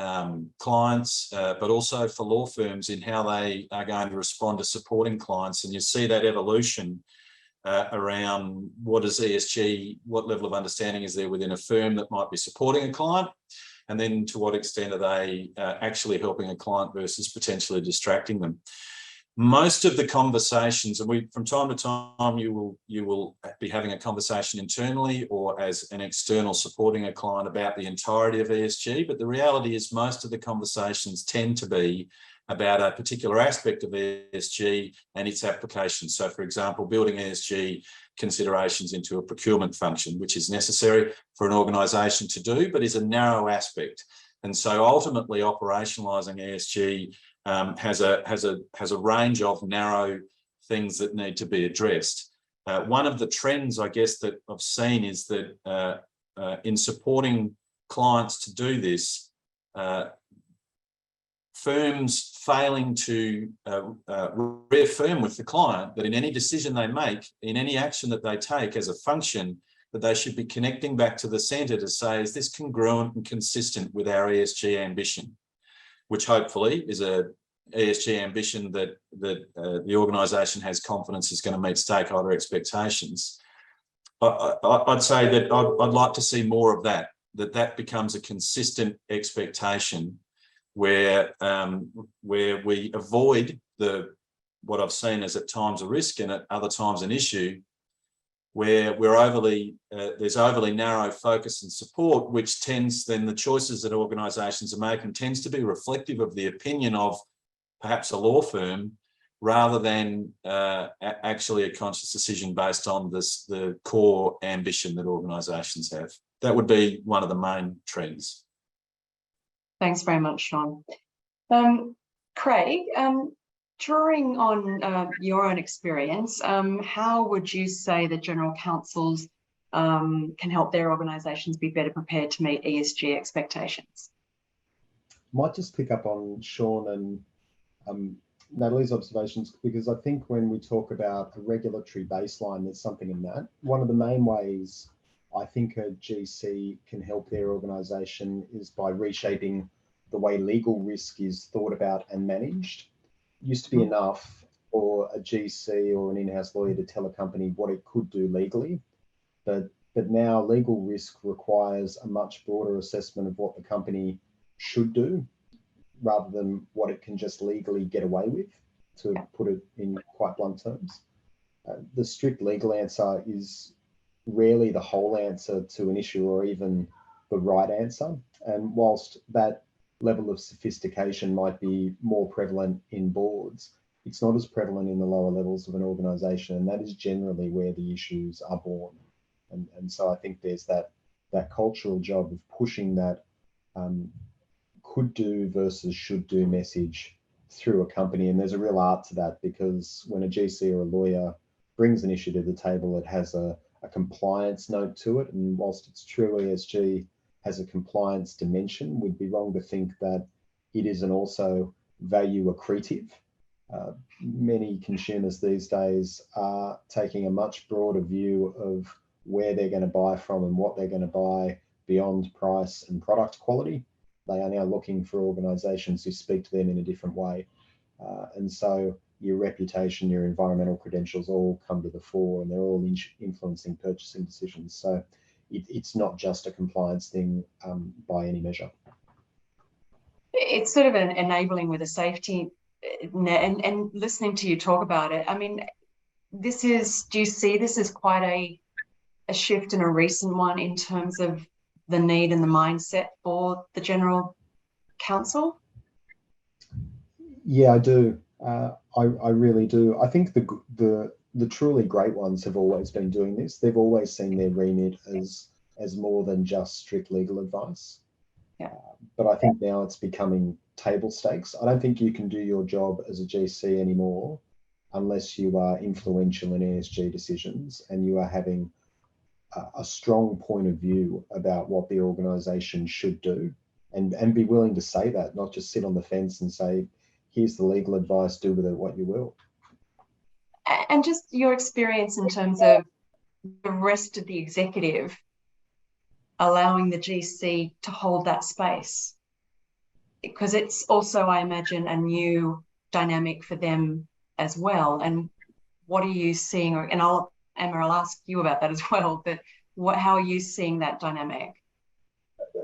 clients, but also for law firms in how they are going to respond to supporting clients. And you see that evolution around what is ESG, what level of understanding is there within a firm that might be supporting a client, and then to what extent are they actually helping a client versus potentially distracting them. Most of the conversations, and from time to time, you will be having a conversation internally or as an external supporting a client about the entirety of ESG, but the reality is most of the conversations tend to be about a particular aspect of ESG and its application. So, for example, building ESG considerations into a procurement function, which is necessary for an organisation to do, but is a narrow aspect. And so ultimately operationalising ESG has a range of narrow things that need to be addressed. One of the trends, I guess, that I've seen is that in supporting clients to do this, firms failing to reaffirm with the client that in any decision they make, in any action that they take as a function, that they should be connecting back to the centre to say, is this congruent and consistent with our ESG ambition? Which hopefully is a ESG ambition that the organisation has confidence is going to meet stakeholder expectations. I'd say that I'd like to see more of that becomes a consistent expectation where we avoid what I've seen as at times a risk and at other times an issue, where there's overly narrow focus and support, which tends then the choices that organisations are making tends to be reflective of the opinion of perhaps a law firm rather than actually a conscious decision based on the core ambition that organisations have. That would be one of the main trends. Thanks very much, Sean. Craig, drawing on your own experience, how would you say that general counsels can help their organisations be better prepared to meet ESG expectations? Might just pick up on Sean and Natalie's observations, because I think when we talk about a regulatory baseline, there's something in that. One of the main ways I think a GC can help their organisation is by reshaping the way legal risk is thought about and managed. It used to be enough for a GC or an in-house lawyer to tell a company what it could do legally, but now legal risk requires a much broader assessment of what the company should do rather than what it can just legally get away with, to put it in quite blunt terms. The strict legal answer is rarely the whole answer to an issue or even the right answer. And whilst that level of sophistication might be more prevalent in boards, it's not as prevalent in the lower levels of an organisation, and that is generally where the issues are born. And so I think there's that cultural job of pushing that could do versus should do message through a company. And there's a real art to that, because when a GC or a lawyer brings an issue to the table, it has a compliance note to it. And whilst it's true ESG has a compliance dimension, we'd be wrong to think that it isn't also value accretive. Many consumers these days are taking a much broader view of where they're going to buy from and what they're going to buy beyond price and product quality. They are now looking for organisations who speak to them in a different way. And so your reputation, your environmental credentials all come to the fore, and they're all influencing purchasing decisions. So it's not just a compliance thing by any measure. It's sort of an enabling with a safety net, and listening to you talk about it, I mean, do you see this as quite a shift and a recent one in terms of the need and the mindset for the general counsel? Yeah, I do. I really do. I think the truly great ones have always been doing this. They've always seen their remit as more than just strict legal advice. Yeah. But I think now it's becoming table stakes. I don't think you can do your job as a GC anymore unless you are influential in ESG decisions and you are having a strong point of view about what the organisation should do, and be willing to say that, not just sit on the fence and say, here's the legal advice, do with it what you will. And just your experience in terms of the rest of the executive allowing the GC to hold that space, because it's also, I imagine, a new dynamic for them as well. And what are you seeing? And I'll Emma, I'll ask you about that as well, but how are you seeing that dynamic?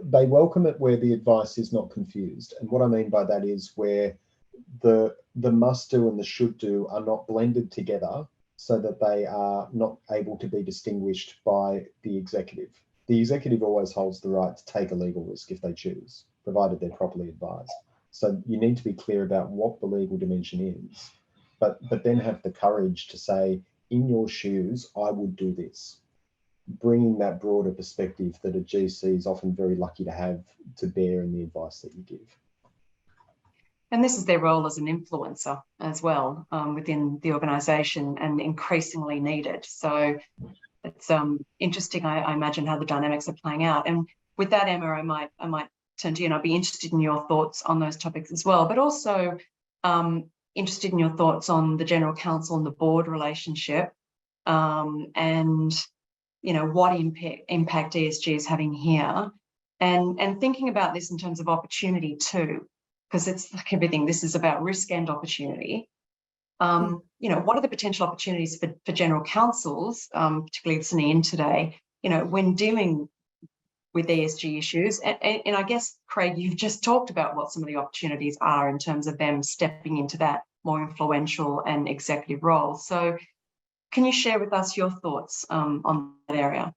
They welcome it where the advice is not confused. And what I mean by that is where the must do and the should do are not blended together so that they are not able to be distinguished by the executive. The executive always holds the right to take a legal risk if they choose, provided they're properly advised. So you need to be clear about what the legal dimension is, but then have the courage to say, in your shoes, I would do this. Bringing that broader perspective that a GC is often very lucky to have to bear in the advice that you give. And this is their role as an influencer as well within the organisation, and increasingly needed. So it's interesting, I imagine, how the dynamics are playing out. And with that, Emma, I might turn to you, and I'd be interested in your thoughts on those topics as well, but also interested in your thoughts on the General Counsel and the board relationship, and what impact ESG is having here, and thinking about this in terms of opportunity too, because it's like everything. This is about risk and opportunity. What are the potential opportunities for general counsels, particularly listening in today, when dealing with ESG issues? And I guess, Craig, you've just talked about what some of the opportunities are in terms of them stepping into that more influential and executive role. So can you share with us your thoughts on that area?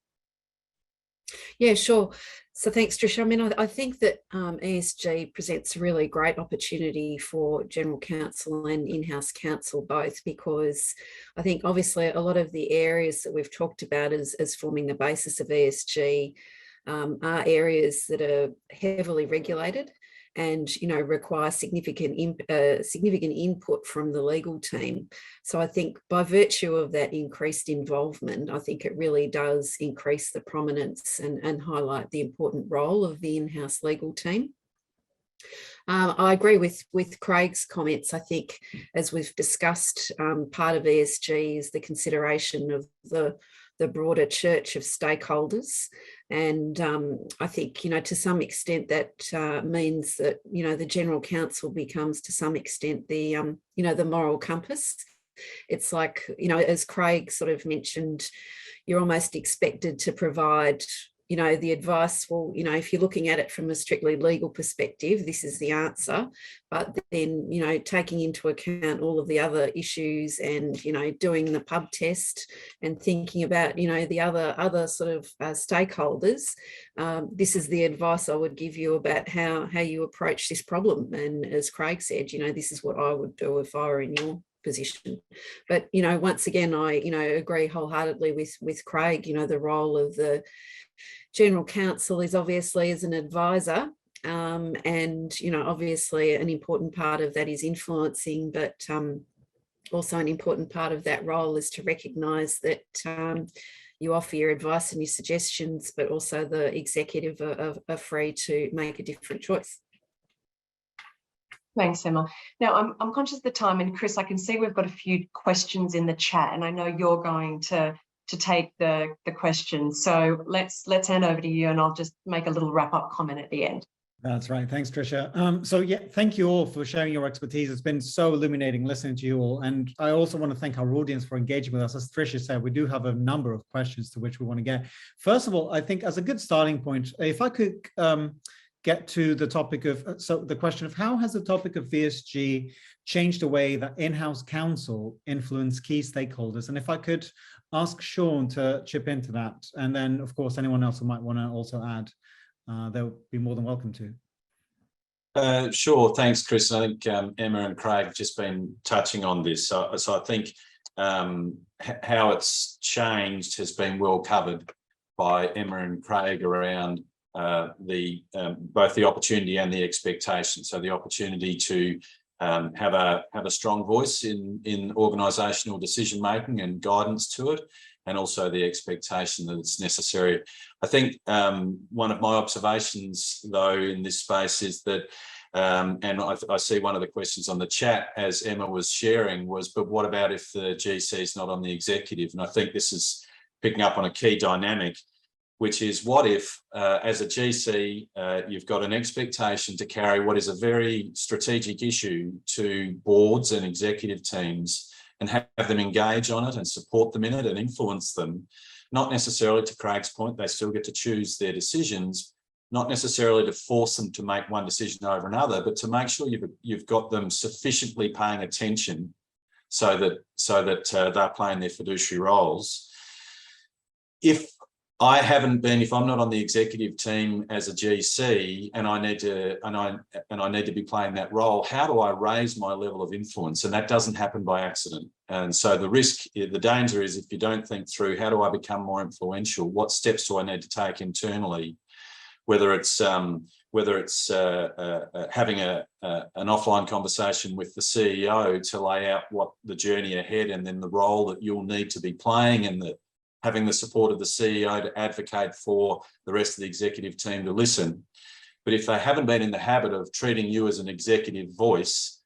Yeah, sure. So thanks, Tricia. I mean, I think that ESG presents a really great opportunity for general counsel and in-house counsel both, because I think obviously a lot of the areas that we've talked about as forming the basis of ESG are areas that are heavily regulated and require significant input from the legal team. So I think by virtue of that increased involvement, I think it really does increase the prominence and highlight the important role of the in-house legal team. I agree with Craig's comments. I think, as we've discussed, part of ESG is the consideration of the broader church of stakeholders. And I think, to some extent that means that, the general counsel becomes to some extent the moral compass. It's like, as Craig sort of mentioned, you're almost expected to provide, the advice. Well, if you're looking at it from a strictly legal perspective, this is the answer. But then, taking into account all of the other issues and, doing the pub test and thinking about, the other sort of stakeholders, this is the advice I would give you about how you approach this problem. And as Craig said, this is what I would do if I were in your position. But, once again, I, agree wholeheartedly with Craig. The role of the general counsel is obviously as an advisor, and obviously an important part of that is influencing, but also an important part of that role is to recognise that you offer your advice and your suggestions, but also the executive are free to make a different choice. Thanks, Emma. Now, I'm conscious of the time, and Chris, I can see we've got a few questions in the chat, and I know you're going to take the questions. So let's hand over to you, and I'll just make a little wrap-up comment at the end. That's right. Thanks, Tricia. So yeah, thank you all for sharing your expertise. It's been so illuminating listening to you all. And I also want to thank our audience for engaging with us. As Tricia said, we do have a number of questions to which we want to get. First of all, I think as a good starting point, if I could get to the topic of, so the question of how has the topic of ESG changed the way that in-house counsel influence key stakeholders? And if I could ask Sean to chip into that, and then of course anyone else who might want to also add, they'll be more than welcome to. Sure, thanks, Chris. I think Emma and Craig have just been touching on this. So I think how it's changed has been well covered by Emma and Craig around both the opportunity and the expectation. So the opportunity to have a strong voice in organisational decision making and guidance to it, and also the expectation that it's necessary. I think one of my observations, though, in this space is that, and I see one of the questions on the chat as Emma was sharing was, but what about if the GC is not on the executive? And I think this is picking up on a key dynamic, which is what if, as a GC, you've got an expectation to carry what is a very strategic issue to boards and executive teams and have them engage on it and support them in it and influence them. Not necessarily, to Craig's point, they still get to choose their decisions, not necessarily to force them to make one decision over another, but to make sure you've got them sufficiently paying attention so that they're playing their fiduciary roles. If I'm not on the executive team as a GC and I need to be playing that role, how do I raise my level of influence? And that doesn't happen by accident. And so the danger is, if you don't think through, how do I become more influential? What steps do I need to take internally? Whether it's having an offline conversation with the CEO to lay out what the journey ahead, and then the role that you'll need to be playing, and that having the support of the CEO to advocate for the rest of the executive team to listen. But if they haven't been in the habit of treating you as an executive voice,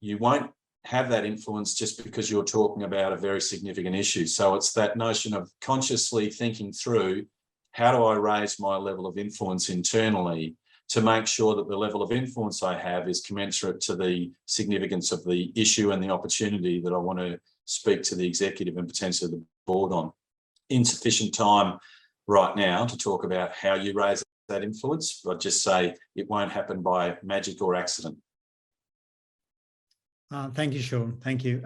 you won't have that influence just because you're talking about a very significant issue. So it's that notion of consciously thinking through, how do I raise my level of influence internally to make sure that the level of influence I have is commensurate to the significance of the issue and the opportunity that I want to speak to the executive and potentially the board on. Insufficient time right now to talk about how you raise that influence. I'd just say it won't happen by magic or accident. Thank you, Sean. Thank you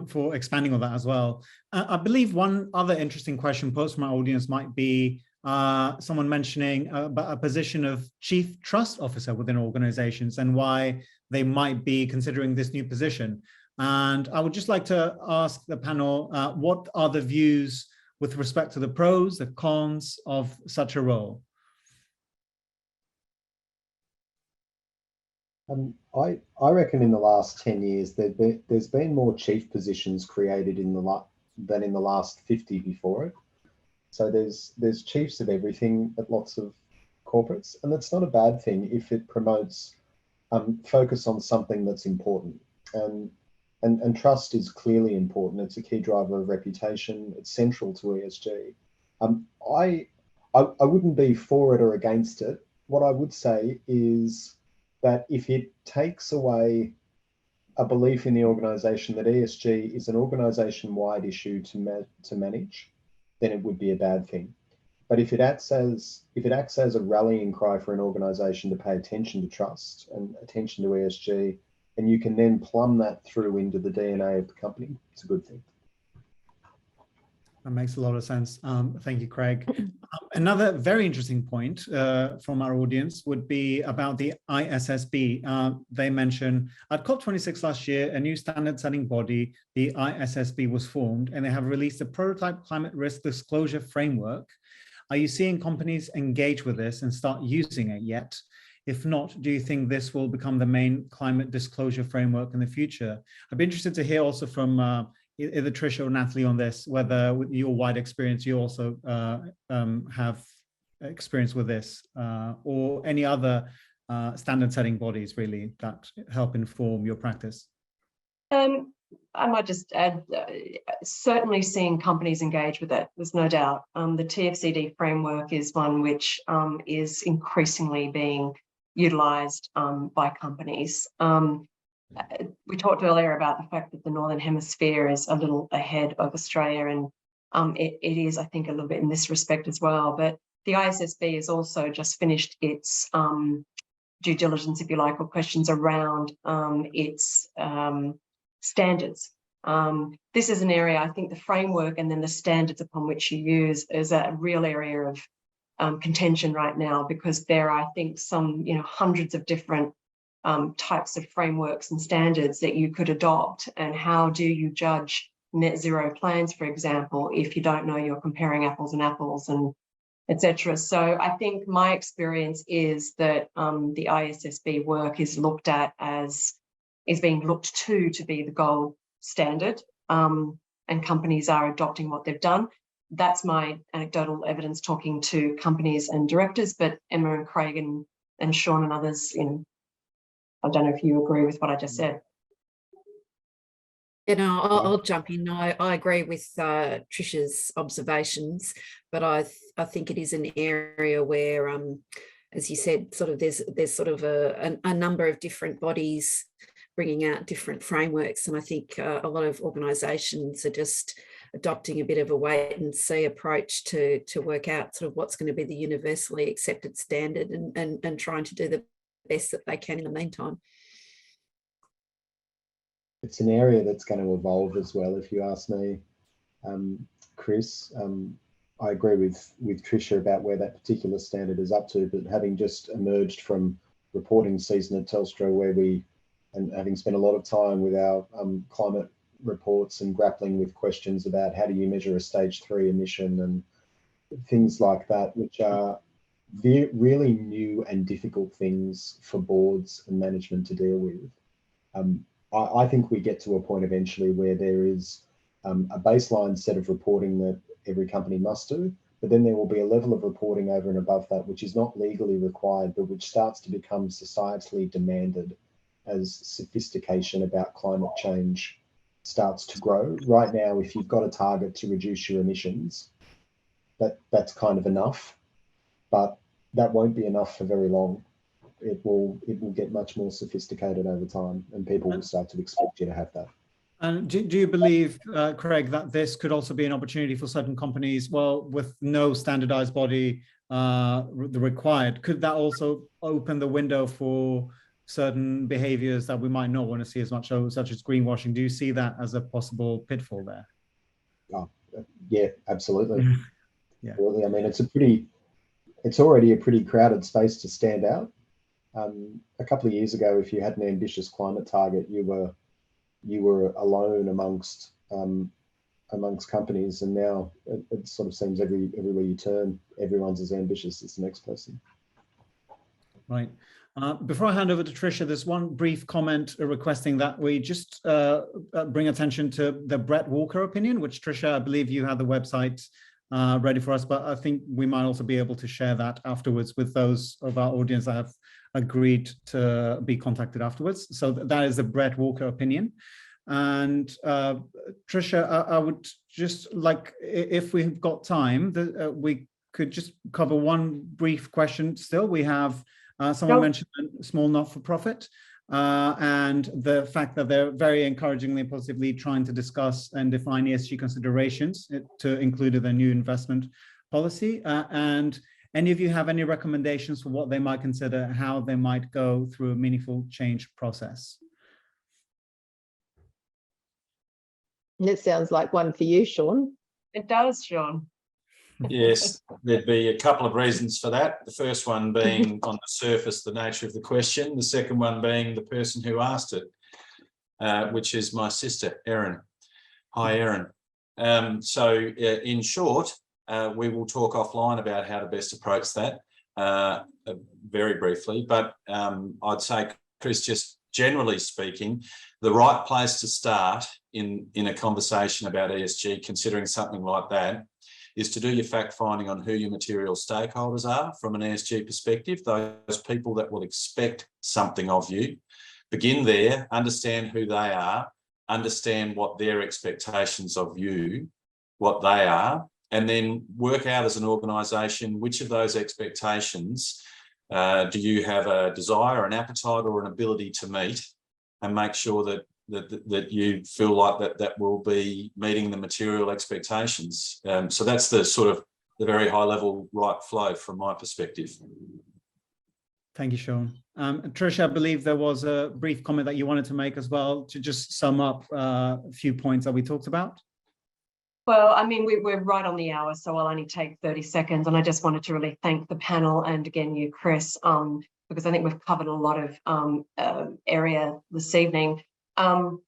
for expanding on that as well. I believe one other interesting question posed from our audience might be someone mentioning a position of Chief Trust Officer within organizations and why they might be considering this new position. And I would just like to ask the panel, what are the views with respect to the pros, the cons of such a role? I reckon in the last 10 years, there's been more chief positions created than in the last 50 before it. So there's chiefs of everything at lots of corporates, and that's not a bad thing if it promotes focus on something that's important. And trust is clearly important. It's a key driver of reputation. It's central to ESG. I wouldn't be for it or against it. What I would say is that if it takes away a belief in the organisation that ESG is an organisation-wide issue to manage, then it would be a bad thing. But if it acts as a rallying cry for an organisation to pay attention to trust and attention to ESG, and you can then plumb that through into the DNA of the company, it's a good thing. That makes a lot of sense. Thank you, Craig. Another very interesting point from our audience would be about the ISSB. They mention at COP26 last year, a new standard-setting body, the ISSB, was formed, and they have released a prototype climate risk disclosure framework. Are you seeing companies engage with this and start using it yet? If not, do you think this will become the main climate disclosure framework in the future? I'd be interested to hear also from either Tricia or Natalie on this, whether with your wide experience, you also have experience with this or any other standard setting bodies really that help inform your practice. I might just add, certainly seeing companies engage with it, there's no doubt. The TFCD framework is one which is increasingly being utilised by companies. We talked earlier about the fact that the Northern Hemisphere is a little ahead of Australia, and it is, I think, a little bit in this respect as well. But the ISSB has also just finished its due diligence, if you like, or questions around its standards. This is an area, I think the framework and then the standards upon which you use is a real area of contention right now, because there are, I think, some hundreds of different types of frameworks and standards that you could adopt. And how do you judge net zero plans, for example, if you don't know you're comparing apples and apples, and etc. So I think my experience is that the ISSB work is looked at as is being looked to be the gold standard, and companies are adopting what they've done. That's my anecdotal evidence talking to companies and directors, but Emma and Craig and Sean and others, I don't know if you agree with what I just said. I'll jump in. I agree with Tricia's observations, but I think it is an area where, as you said, sort of there's sort of a number of different bodies bringing out different frameworks. And I think a lot of organisations are just adopting a bit of a wait and see approach to work out sort of what's going to be the universally accepted standard, and trying to do the best that they can in the meantime. It's an area that's going to evolve as well, if you ask me, Chris. I agree with Tricia about where that particular standard is up to, but having just emerged from reporting season at Telstra, where and having spent a lot of time with our climate reports and grappling with questions about how do you measure a stage 3 emission and things like that, which are really new and difficult things for boards and management to deal with. I think we get to a point eventually where there is a baseline set of reporting that every company must do, but then there will be a level of reporting over and above that which is not legally required, but which starts to become societally demanded as sophistication about climate change starts to grow. Right now, if you've got a target to reduce your emissions, that's kind of enough, but that won't be enough for very long. It will get much more sophisticated over time, and people will start to expect you to have that. And do you believe, Craig, that this could also be an opportunity for certain companies, well, with no standardized body required? Could that also open the window for certain behaviors that we might not want to see as much, such as greenwashing? Do you see that as a possible pitfall there? Oh, yeah, absolutely. Yeah. Absolutely. I mean, it's already a pretty crowded space to stand out. A couple of years ago, if you had an ambitious climate target, you were alone amongst companies, and now it sort of seems everywhere you turn, everyone's as ambitious as the next person. Right. Before I hand over to Tricia, there's one brief comment requesting that we just bring attention to the Brett Walker opinion, which, Tricia, I believe you have the website ready for us, but I think we might also be able to share that afterwards with those of our audience that have agreed to be contacted afterwards. So that is the Brett Walker opinion. And Tricia, I would just like, if we've got time, we could just cover one brief question still. We have someone mentioned a small not-for-profit and the fact that they're very encouragingly and positively trying to discuss and define ESG considerations to include in their new investment policy. And any of you have any recommendations for what they might consider, how they might go through a meaningful change process? It sounds like one for you, Sean. It does, Sean. Yes, there'd be a couple of reasons for that. The first one being on the surface, the nature of the question. The second one being the person who asked it, which is my sister, Erin. Hi, Erin. So in short, we will talk offline about how to best approach that very briefly. But I'd say, Chris, just generally speaking, the right place to start in a conversation about ESG, considering something like that, is to do your fact finding on who your material stakeholders are from an ESG perspective, those people that will expect something of you. Begin there, understand who they are, understand what their expectations of you, what they are, and then work out as an organisation which of those expectations do you have a desire, an appetite, or an ability to meet, and make sure that you feel like that will be meeting the material expectations. So that's the sort of the very high level right flow from my perspective. Thank you, Sean. Tricia, I believe there was a brief comment that you wanted to make as well, to just sum up a few points that we talked about. Well, I mean, we're right on the hour, so I'll only take 30 seconds. And I just wanted to really thank the panel and again, you, Chris, because I think we've covered a lot of area this evening. And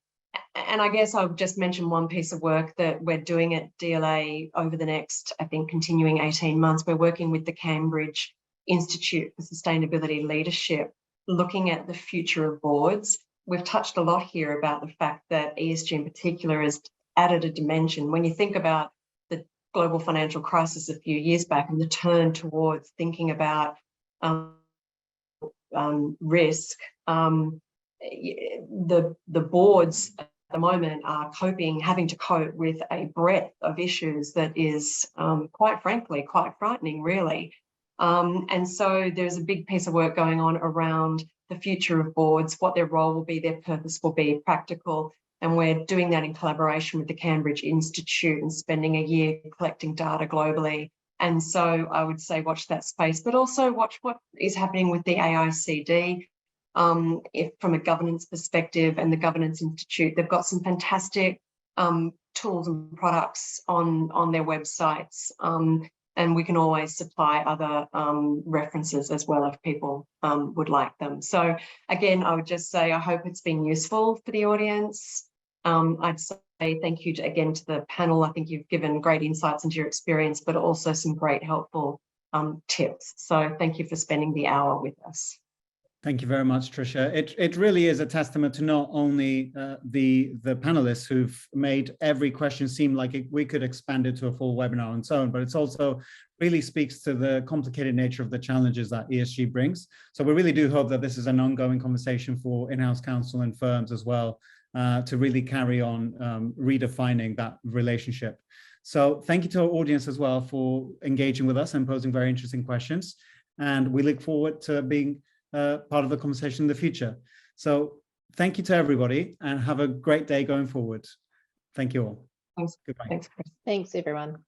I guess I'll just mention one piece of work that we're doing at DLA over the next, I think, continuing 18 months. We're working with the Cambridge Institute for Sustainability Leadership, looking at the future of boards. We've touched a lot here about the fact that ESG in particular has added a dimension. When you think about the global financial crisis a few years back and the turn towards thinking about risk, the boards at the moment are having to cope with a breadth of issues that is quite frankly, quite frightening, really. And so there's a big piece of work going on around the future of boards, what their role will be, their purpose will be, practical. And we're doing that in collaboration with the Cambridge Institute and spending a year collecting data globally. And so I would say watch that space, but also watch what is happening with the AICD. If from a governance perspective, and the Governance Institute, they've got some fantastic tools and products on their websites. And we can always supply other references as well if people would like them. So again, I would just say I hope it's been useful for the audience. I'd say thank you again to the panel. I think you've given great insights into your experience, but also some great helpful tips. So thank you for spending the hour with us. Thank you very much, Tricia. It really is a testament to not only the panelists who've made every question seem like we could expand it to a full webinar on its own, but it's also really speaks to the complicated nature of the challenges that ESG brings. So we really do hope that this is an ongoing conversation for in-house counsel and firms as well, to really carry on redefining that relationship. So thank you to our audience as well for engaging with us and posing very interesting questions. And we look forward to being part of the conversation in the future. So thank you to everybody and have a great day going forward. Thank you all. Thanks. Goodbye. Thanks, Chris. Thanks, everyone.